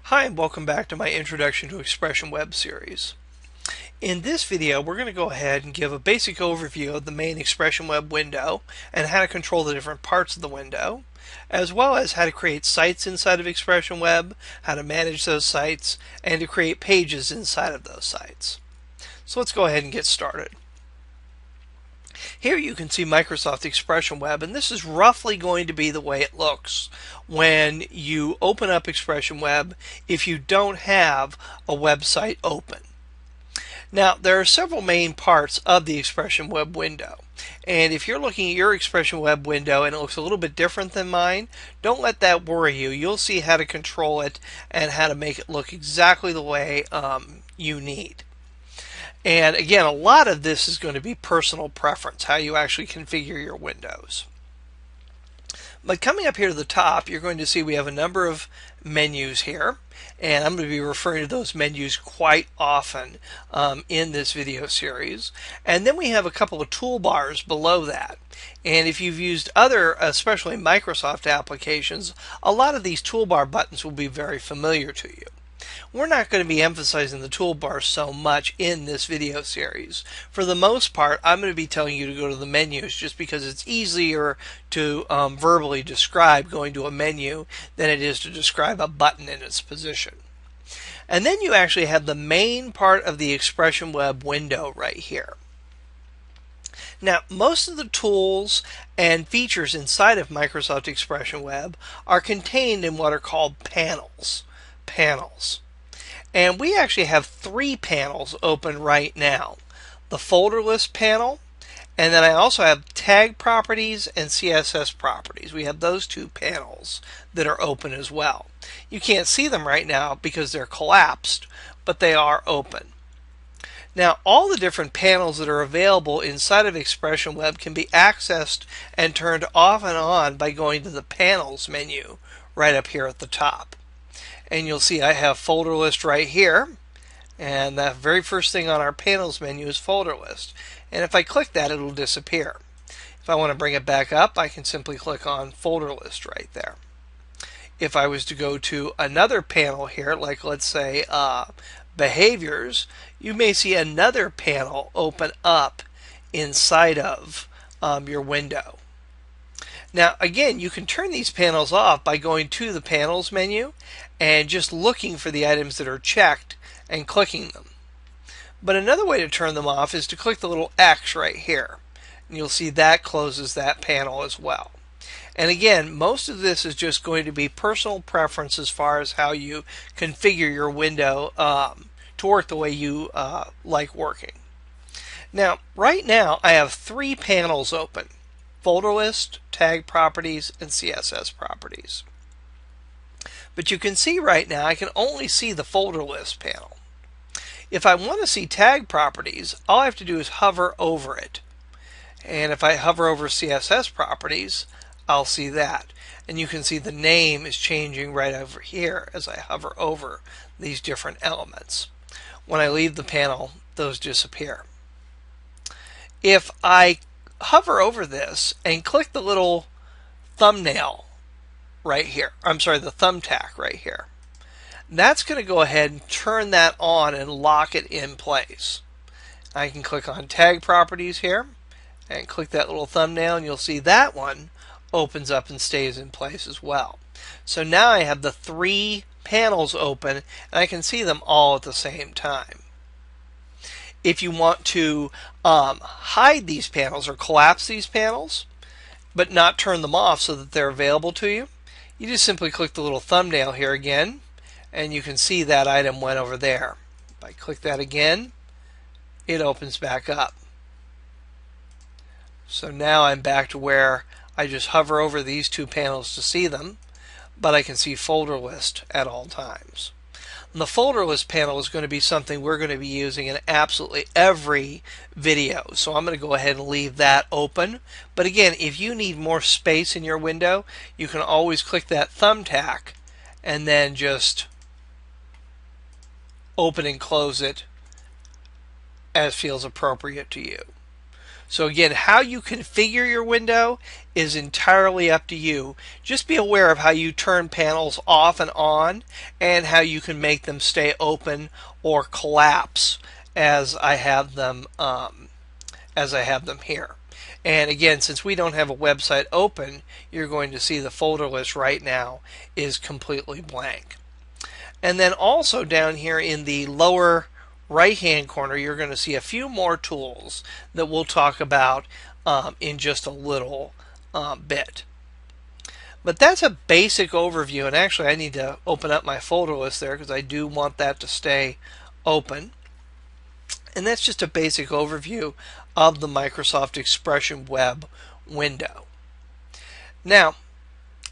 Hi, and welcome back to my Introduction to Expression Web series. In this video, we're going to go ahead and give a basic overview of the main Expression Web window and how to control the different parts of the window, as well as how to create sites inside of Expression Web, how to manage those sites, and to create pages inside of those sites. So let's go ahead and get started. Here you can see Microsoft Expression Web, and this is roughly going to be the way it looks when you open up Expression Web if you don't have a website open. Now, there are several main parts of the Expression Web window, and if you're looking at your Expression Web window and it looks a little bit different than mine, don't let that worry you. You'll see how to control it and how to make it look exactly the way you need. And again, a lot of this is going to be personal preference, how you actually configure your windows. But coming up here to the top, you're going to see we have a number of menus here, and I'm going to be referring to those menus quite often in this video series. And then we have a couple of toolbars below that. And if you've used other, especially Microsoft applications, a lot of these toolbar buttons will be very familiar to you. We're not going to be emphasizing the toolbar so much in this video series. For the most part, I'm going to be telling you to go to the menus just because it's easier to verbally describe going to a menu than it is to describe a button in its position. And then you actually have the main part of the Expression Web window right here. Now, most of the tools and features inside of Microsoft Expression Web are contained in what are called panels. And we actually have three panels open right now. The folder list panel, and then I also have tag properties and CSS properties. We have those two panels that are open as well. You can't see them right now because they're collapsed, but they are open. Now, all the different panels that are available inside of Expression Web can be accessed and turned off and on by going to the Panels menu right up here at the top. And you'll see I have folder list right here, and the very first thing on our panels menu is folder list, and if I click that, it'll disappear. If I want to bring it back up, I can simply click on folder list right there. If I was to go to another panel here, like let's say behaviors, you may see another panel open up inside of your window. Now again, you can turn these panels off by going to the panels menu and just looking for the items that are checked and clicking them. But another way to turn them off is to click the little X right here, and you'll see that closes that panel as well. And again, most of this is just going to be personal preference as far as how you configure your window to work the way you like working. Now, right now I have three panels open: folder list, tag properties, and CSS properties. But you can see right now I can only see the folder list panel. If I want to see tag properties, all I have to do is hover over it. And if I hover over CSS properties, I'll see that. And you can see the name is changing right over here as I hover over these different elements. When I leave the panel, those disappear. If I hover over this and click the little thumbnail right here, I'm sorry, the thumbtack right here, that's going to go ahead and turn that on and lock it in place. I can click on tag properties here and click that little thumbnail, and you'll see that one opens up and stays in place as well. So now I have the three panels open and I can see them all at the same time. If you want to hide these panels or collapse these panels but not turn them off so that they're available to you, you just simply click the little thumbnail here again, and you can see that item went over there. If I click that again, it opens back up. So now I'm back to where I just hover over these two panels to see them, but I can see folder list at all times. And the folder list panel is going to be something we're going to be using in absolutely every video, so I'm going to go ahead and leave that open. But again, if you need more space in your window, you can always click that thumbtack and then just open and close it as feels appropriate to you. So again, how you configure your window is entirely up to you. Just be aware of how you turn panels off and on and how you can make them stay open or collapse as I have them here. And again, since we don't have a website open, you're going to see the folder list right now is completely blank. And then also down here in the lower right hand corner, you're going to see a few more tools that we'll talk about in just a little bit. But that's a basic overview, and actually I need to open up my folder list there because I do want that to stay open. And that's just a basic overview of the Microsoft Expression Web window. Now,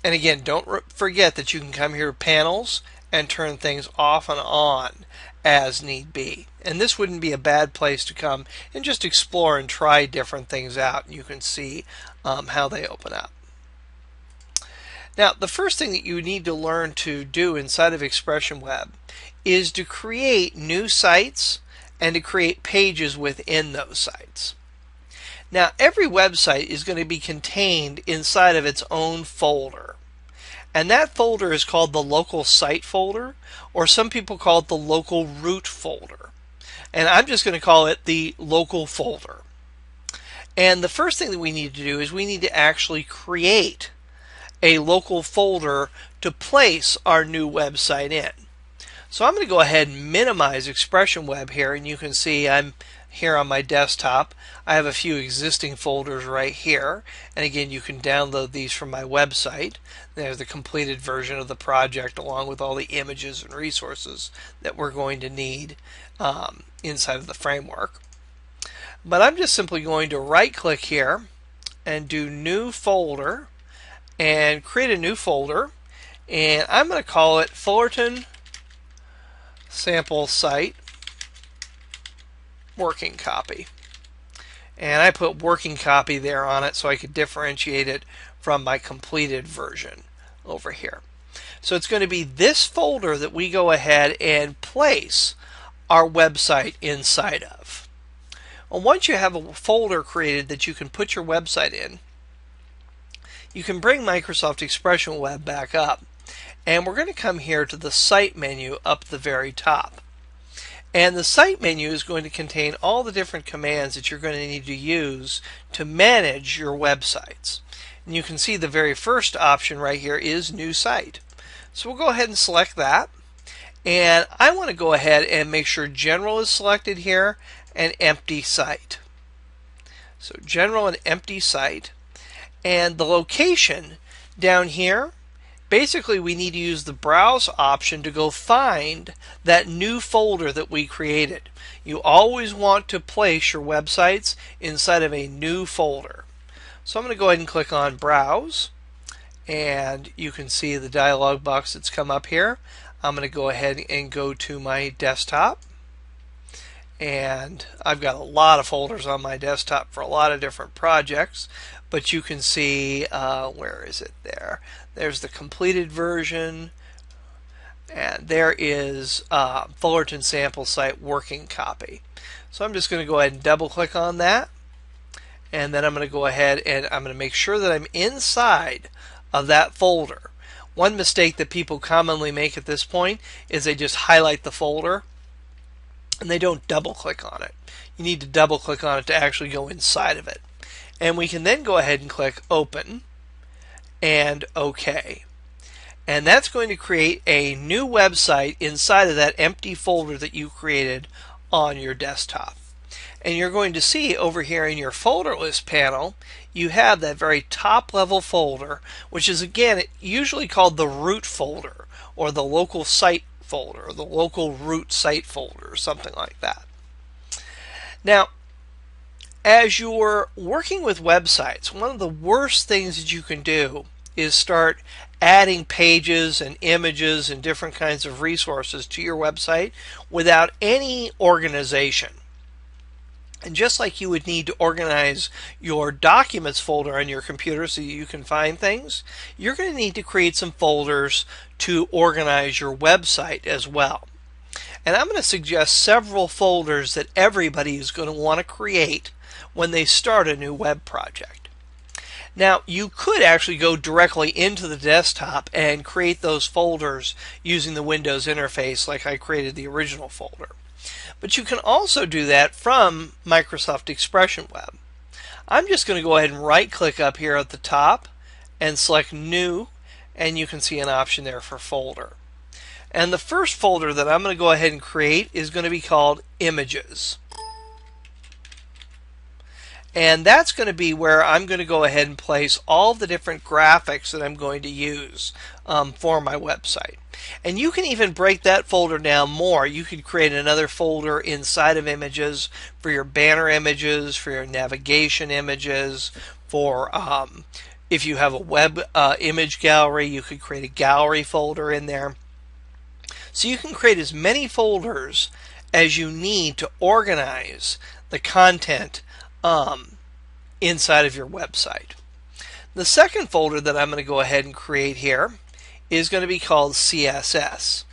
and again, don't forget that you can come here to Panels and turn things off and on as need be. And this wouldn't be a bad place to come and just explore and try different things out. You can see how they open up. Now, the first thing that you need to learn to do inside of Expression Web is to create new sites and to create pages within those sites. Now, every website is going to be contained inside of its own folder. And that folder is called the local site folder, or some people call it the local root folder. And I'm just going to call it the local folder. And the first thing that we need to do is we need to actually create a local folder to place our new website in. So I'm going to go ahead and minimize Expression Web here, and you can see I'm here on my desktop. I have a few existing folders right here, and again, you can download these from my website. There's the completed version of the project along with all the images and resources that we're going to need inside of the framework. But I'm just simply going to right click here and do New Folder and create a new folder, and I'm going to call it Fullerton Sample Site Working Copy. And I put working copy there on it so I could differentiate it from my completed version over here. So it's going to be this folder that we go ahead and place our website inside of. Well, once you have a folder created that you can put your website in, you can bring Microsoft Expression Web back up, and we're going to come here to the Site menu up at the very top. And the Site menu is going to contain all the different commands that you're going to need to use to manage your websites. And you can see the very first option right here is New Site. So we'll go ahead and select that. And I want to go ahead and make sure General is selected here and Empty Site. So General and Empty Site. And the location down here, basically we need to use the Browse option to go find that new folder that we created. You always want to place your websites inside of a new folder. So I'm going to go ahead and click on Browse, and you can see the dialog box that's come up here. I'm going to go ahead and go to my desktop, and I've got a lot of folders on my desktop for a lot of different projects, but you can see where is it there? There's the completed version, and there is Fullerton Sample Site Working Copy. So I'm just going to go ahead and double click on that, and then I'm going to go ahead and I'm going to make sure that I'm inside of that folder. One mistake that people commonly make at this point is they just highlight the folder and they don't double click on it. You need to double click on it to actually go inside of it. And we can then go ahead and click Open and OK. And that's going to create a new website inside of that empty folder that you created on your desktop. And you're going to see over here in your folder list panel, you have that very top level folder, which is again usually called the root folder or the local site folder or the local root site folder or something like that. Now, as you're working with websites, one of the worst things that you can do is start adding pages and images and different kinds of resources to your website without any organization. And just like you would need to organize your documents folder on your computer so you can find things, you're going to need to create some folders to organize your website as well. And I'm going to suggest several folders that everybody is going to want to create when they start a new web project. Now, you could actually go directly into the desktop and create those folders using the Windows interface like I created the original folder. But you can also do that from Microsoft Expression Web. I'm just going to go ahead and right-click up here at the top and select New, and you can see an option there for folder. And the first folder that I'm going to go ahead and create is going to be called Images. And that's going to be where I'm going to go ahead and place all the different graphics that I'm going to use for my website. And you can even break that folder down more. You could create another folder inside of Images for your banner images, for your navigation images, for if you have a web image gallery, you could create a gallery folder in there. So you can create as many folders as you need to organize the content inside of your website. The second folder that I'm going to go ahead and create here is going to be called CSS.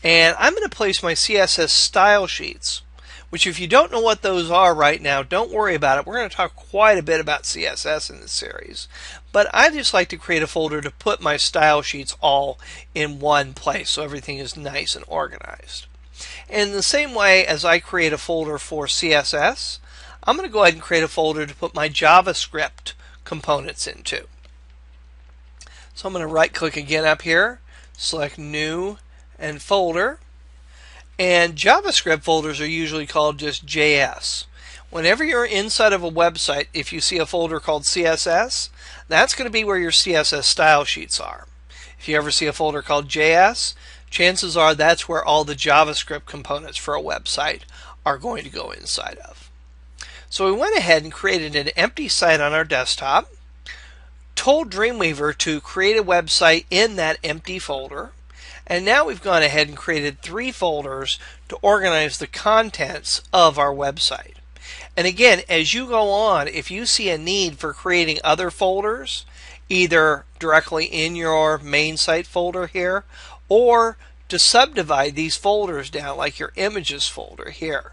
And I'm going to place my CSS style sheets, which if you don't know what those are right now, don't worry about it. We're going to talk quite a bit about CSS in this series. But I just like to create a folder to put my style sheets all in one place so everything is nice and organized. And in the same way as I create a folder for CSS, I'm going to go ahead and create a folder to put my JavaScript components into. So I'm going to right click again up here, select New and Folder, and JavaScript folders are usually called just JS. Whenever you're inside of a website, if you see a folder called CSS, that's going to be where your CSS style sheets are. If you ever see a folder called JS, chances are that's where all the JavaScript components for a website are going to go inside of. So we went ahead and created an empty site on our desktop, told Dreamweaver to create a website in that empty folder, and now we've gone ahead and created 3 folders to organize the contents of our website. And again, as you go on, if you see a need for creating other folders, either directly in your main site folder here, or to subdivide these folders down like your images folder here,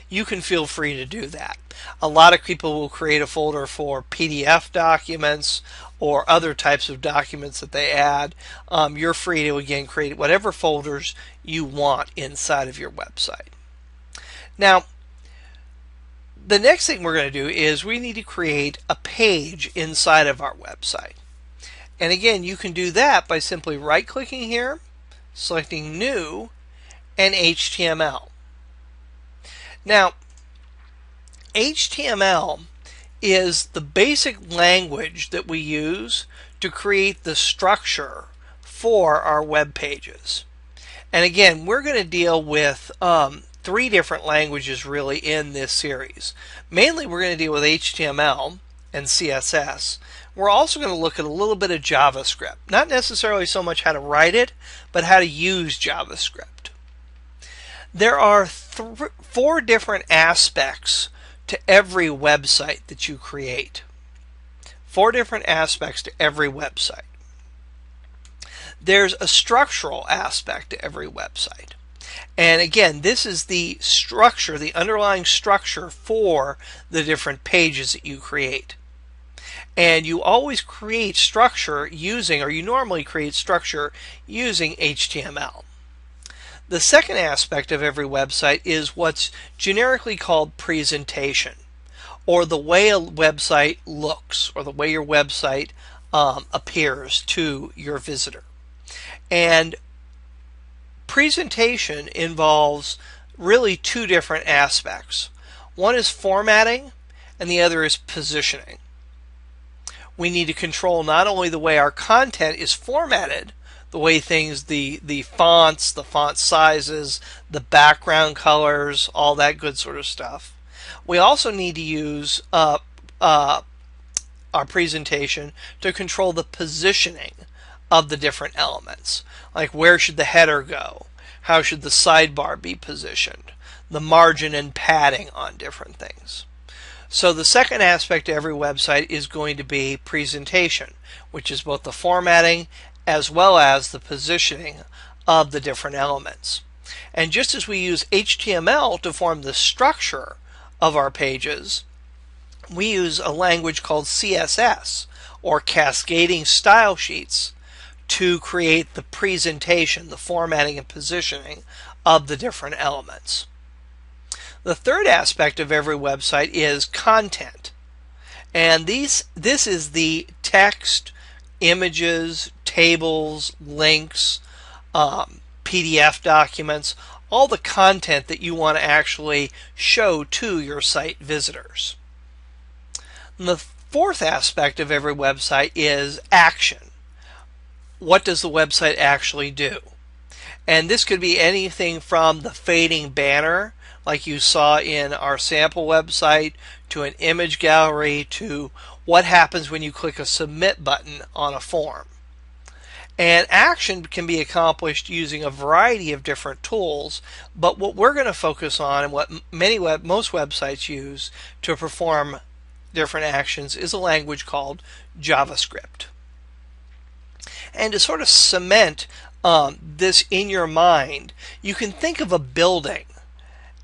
you can feel free to do that. A lot of people will create a folder for PDF documents or other types of documents that they add. You're free to, again, create whatever folders you want inside of your website. Now, the next thing we're going to do is we need to create a page inside of our website. And again, you can do that by simply right-clicking here, selecting New, and HTML. Now, HTML is the basic language that we use to create the structure for our web pages. And again, we're going to deal with 3 different languages really in this series. Mainly we're going to deal with HTML and CSS. We're also going to look at a little bit of JavaScript. Not necessarily so much how to write it, but how to use JavaScript. There are 4 different aspects to every website that you create. 4 different aspects to every website. There's a structural aspect to every website. And again, this is the structure, the underlying structure for the different pages that you create. And you always create structure using, or you normally create structure using HTML. The second aspect of every website is what's generically called presentation, or the way a website looks, or the way your website appears to your visitor. And presentation involves really 2 different aspects. One is formatting, and the other is positioning. We need to control not only the way our content is formatted, the way things, the fonts, the font sizes, the background colors, all that good sort of stuff. We also need to use our presentation to control the positioning of the different elements. Like, where should the header go? How should the sidebar be positioned? The margin and padding on different things. So the second aspect of every website is going to be presentation, which is both the formatting as well as the positioning of the different elements. And just as we use HTML to form the structure of our pages, we use a language called CSS, or cascading style sheets, to create the presentation, the formatting and positioning of the different elements. The third aspect of every website is content. And this is the text, images, tables, links, PDF documents, all the content that you want to actually show to your site visitors. And the fourth aspect of every website is action. What does the website actually do? And this could be anything from the fading banner, like you saw in our sample website, to an image gallery, to what happens when you click a submit button on a form. And action can be accomplished using a variety of different tools, but what we're going to focus on, and what most websites use to perform different actions, is a language called JavaScript. And to sort of cement this in your mind, you can think of a building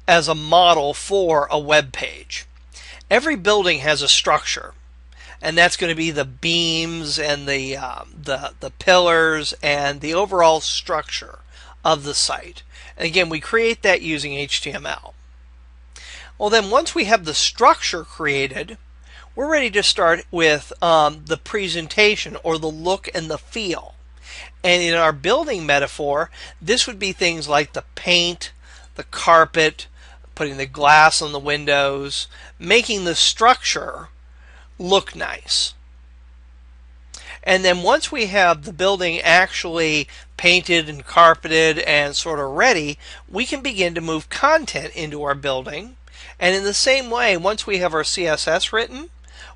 as a model for a web page. Every building has a structure, and that's going to be the beams and the pillars and the overall structure of the site. And again, we create that using HTML. Well, then once we have the structure created, we're ready to start with the presentation, or the look and the feel. And in our building metaphor, this would be things like the paint, the carpet, putting the glass on the windows, making the structure look nice. And then once we have the building actually painted and carpeted and sort of ready, we can begin to move content into our building. And in the same way, once we have our CSS written,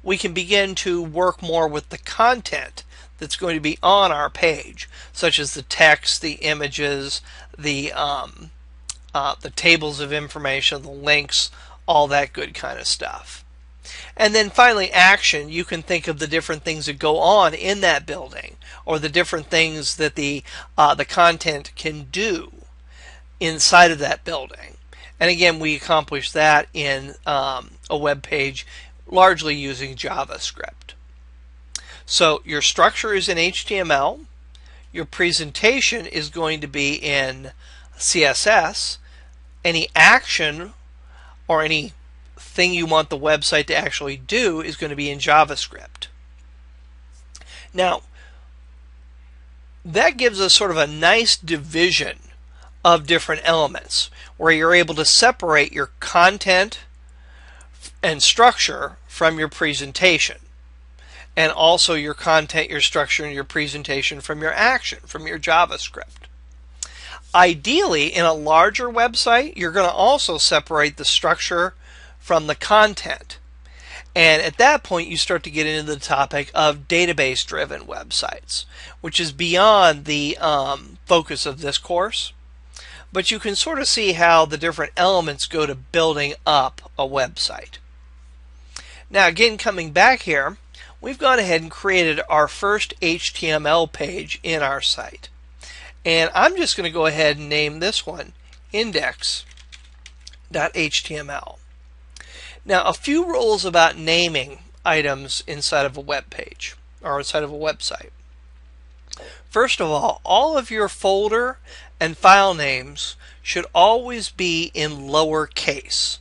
we can begin to work more with the content that's going to be on our page, such as the text, the images, the tables of information, the links, all that good kind of stuff. And then finally, action. You can think of the different things that go on in that building, or the different things that the content can do inside of that building. And again, we accomplish that in a web page largely using JavaScript. So your structure is in HTML, your presentation is going to be in CSS, any action or any thing you want the website to actually do is going to be in JavaScript. Now, that gives us sort of a nice division of different elements, where you're able to separate your content and structure from your presentation, and also your content, your structure, and your presentation from your action, from your JavaScript. Ideally, in a larger website, you're going to also separate the structure from the content. And at that point, you start to get into the topic of database-driven websites, which is beyond the focus of this course. But you can sort of see how the different elements go to building up a website. Now, again, coming back here, we've gone ahead and created our first HTML page in our site. And I'm just going to go ahead and name this one index.html. Now, a few rules about naming items inside of a web page, or inside of a website. First of all of your folder and file names should always be in lowercase.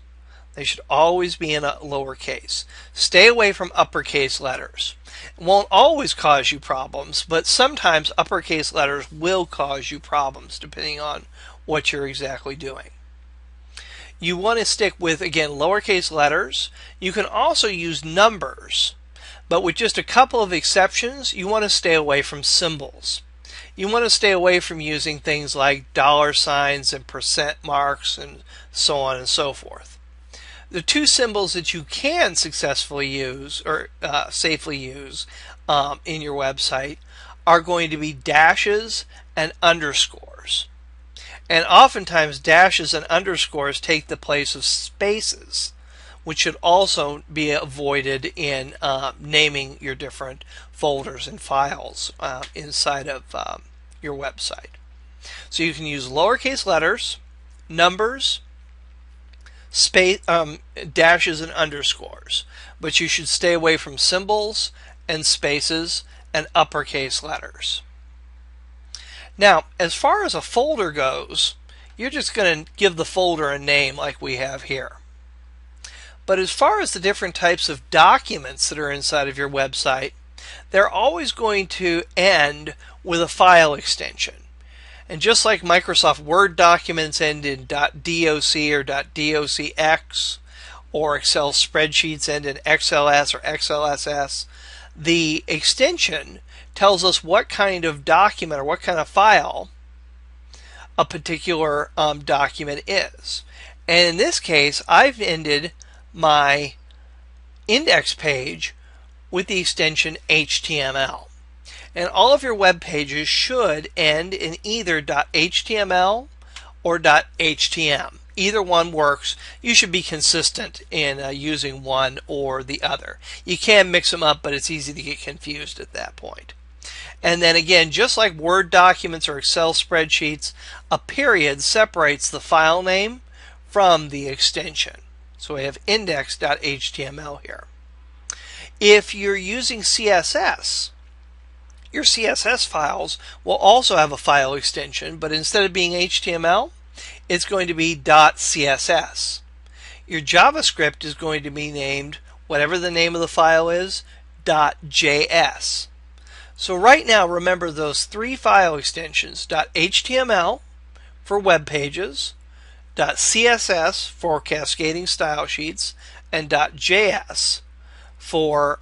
They should always be in a lowercase. Stay away from uppercase letters. It won't always cause you problems, but sometimes uppercase letters will cause you problems depending on what you're exactly doing. You want to stick with, again, lowercase letters. You can also use numbers, but with just a couple of exceptions, you want to stay away from symbols. You want to stay away from using things like dollar signs and percent marks and so on and so forth. The two symbols that you can successfully use or safely use in your website are going to be dashes and underscores. And oftentimes dashes and underscores take the place of spaces, which should also be avoided in naming your different folders and files inside of your website. So you can use lowercase letters, numbers, space, dashes and underscores, but you should stay away from symbols and spaces and uppercase letters. Now, as far as a folder goes, you're just going to give the folder a name like we have here. But as far as the different types of documents that are inside of your website, they're always going to end with a file extension. And just like Microsoft Word documents end in .doc or .docx, or Excel spreadsheets end in XLS or XLSS, the extension tells us what kind of document or what kind of file a particular document is. And in this case, I've ended my index page with the extension HTML. And all of your web pages should end in either .html or .htm. Either one works. You should be consistent in using one or the other. You can mix them up, but it's easy to get confused at that point. And then again, just like Word documents or Excel spreadsheets, a period separates the file name from the extension. So we have index.html here. If you're using CSS, your CSS files will also have a file extension, but instead of being HTML, it's going to be .css. Your JavaScript is going to be named, whatever the name of the file is, .js. So right now, remember those three file extensions: .html for web pages, .css for cascading style sheets, and .js for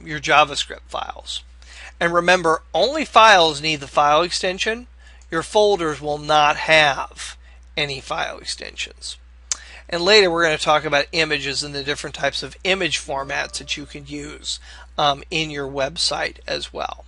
your JavaScript files. And remember, only files need the file extension. Your folders will not have any file extensions. And later we're going to talk about images and the different types of image formats that you can use in your website as well.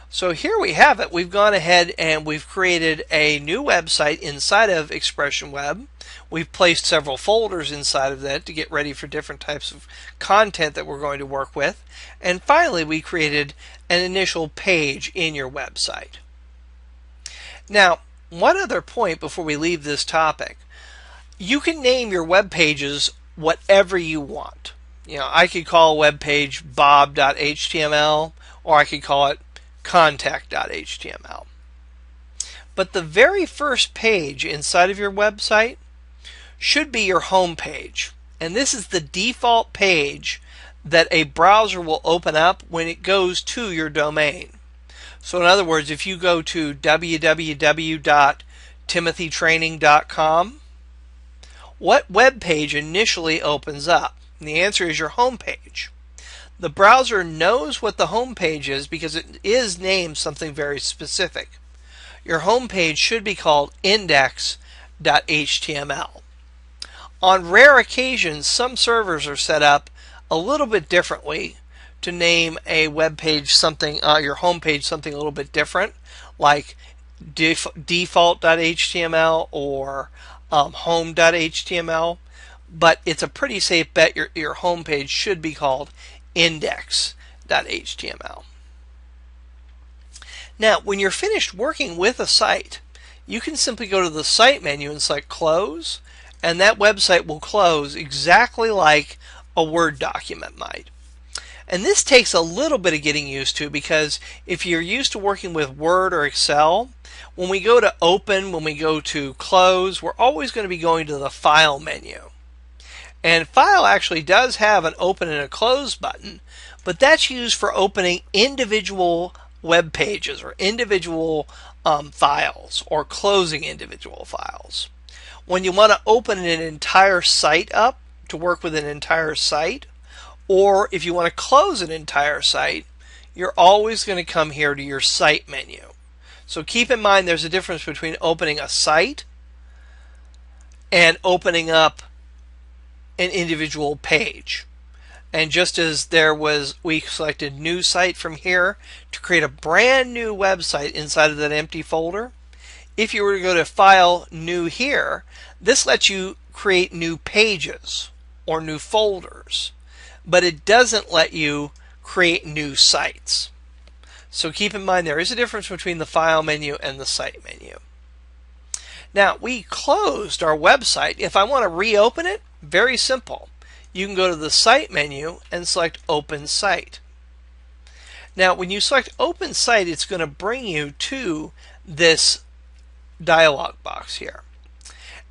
So here we have it. We've gone ahead and we've created a new website inside of Expression Web. We've placed several folders inside of that to get ready for different types of content that we're going to work with. And finally, we created an initial page in your website. Now, one other point before we leave this topic. You can name your web pages whatever you want. You know, I could call a web page bob.html, or I could call it contact.html. But the very first page inside of your website should be your home page. And this is the default page that a browser will open up when it goes to your domain. So in other words, if you go to www.timothytraining.com, what web page initially opens up? And the answer is your home page. The browser knows what the home page is because it is named something very specific. Your home page should be called index.html. On rare occasions, some servers are set up a little bit differently to name a web page something, your home page something a little bit different, like default.html or home.html. But it's a pretty safe bet your home page should be called index.html. Now, when you're finished working with a site, you can simply go to the Site menu and select Close, and that website will close exactly like a Word document might. And this takes a little bit of getting used to, because if you're used to working with Word or Excel, when we go to Open, when we go to Close, we're always going to be going to the File menu. And File actually does have an Open and a Close button, but that's used for opening individual web pages or individual files, or closing individual files. When you want to open an entire site up to work with an entire site, or if you want to close an entire site, you're always going to come here to your Site menu. So keep in mind there's a difference between opening a site and opening up an individual page. And just as we selected New Site from here to create a brand new website inside of that empty folder, if you were to go to File, New here, this lets you create new pages or new folders, but it doesn't let you create new sites. So keep in mind there is a difference between the File menu and the Site menu. Now, we closed our website. If I want to reopen it, very simple. You can go to the Site menu and select Open Site. Now, when you select Open Site, it's going to bring you to this dialog box here.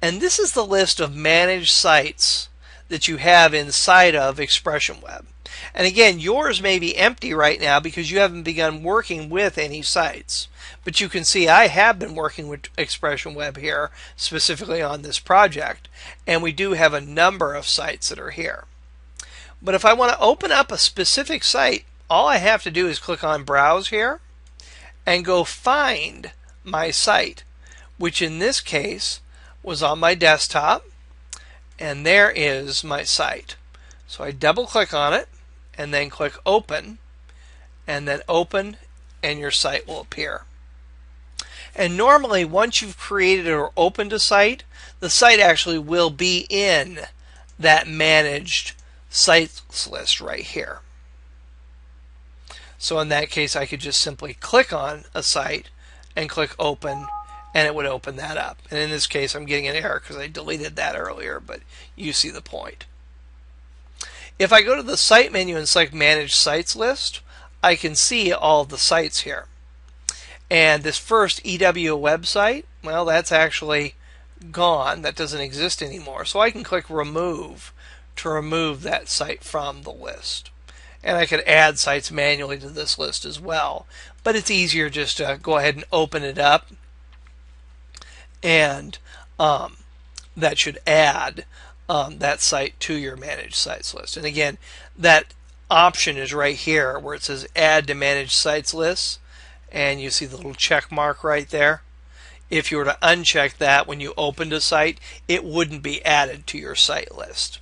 And this is the list of managed sites that you have inside of Expression Web. And again, yours may be empty right now because you haven't begun working with any sites. But you can see I have been working with Expression Web here, specifically on this project, and we do have a number of sites that are here. But if I want to open up a specific site, all I have to do is click on Browse here and go find my site, which in this case was on my desktop, and there is my site. So I double click on it and then click Open, and then Open, and your site will appear. And normally, once you've created or opened a site, the site actually will be in that managed sites list right here. So in that case, I could just simply click on a site and click Open, and it would open that up. And in this case, I'm getting an error because I deleted that earlier, but you see the point. If I go to the Site menu and select Manage Sites List, I can see all the sites here. And this first EW website, well, that's actually gone. That doesn't exist anymore. So I can click Remove to remove that site from the list. And I could add sites manually to this list as well. But it's easier just to go ahead and open it up. And that should add that site to your Managed Sites list. And again, that option is right here where it says Add to Managed Sites List. And you see the little check mark right there. If you were to uncheck that when you opened a site, it wouldn't be added to your site list.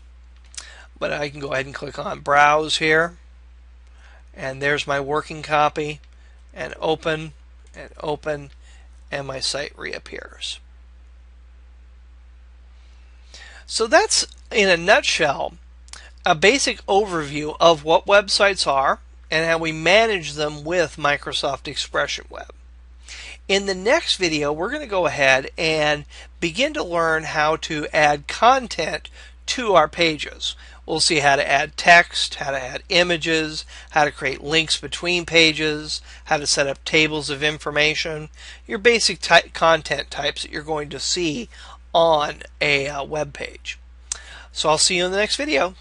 But I can go ahead and click on Browse here. And there's my working copy. And open, and my site reappears. So that's, in a nutshell, a basic overview of what websites are and how we manage them with Microsoft Expression Web. In the next video, we're going to go ahead and begin to learn how to add content to our pages. We'll see how to add text, how to add images, how to create links between pages, how to set up tables of information, your basic content types that you're going to see on a web page. So I'll see you in the next video.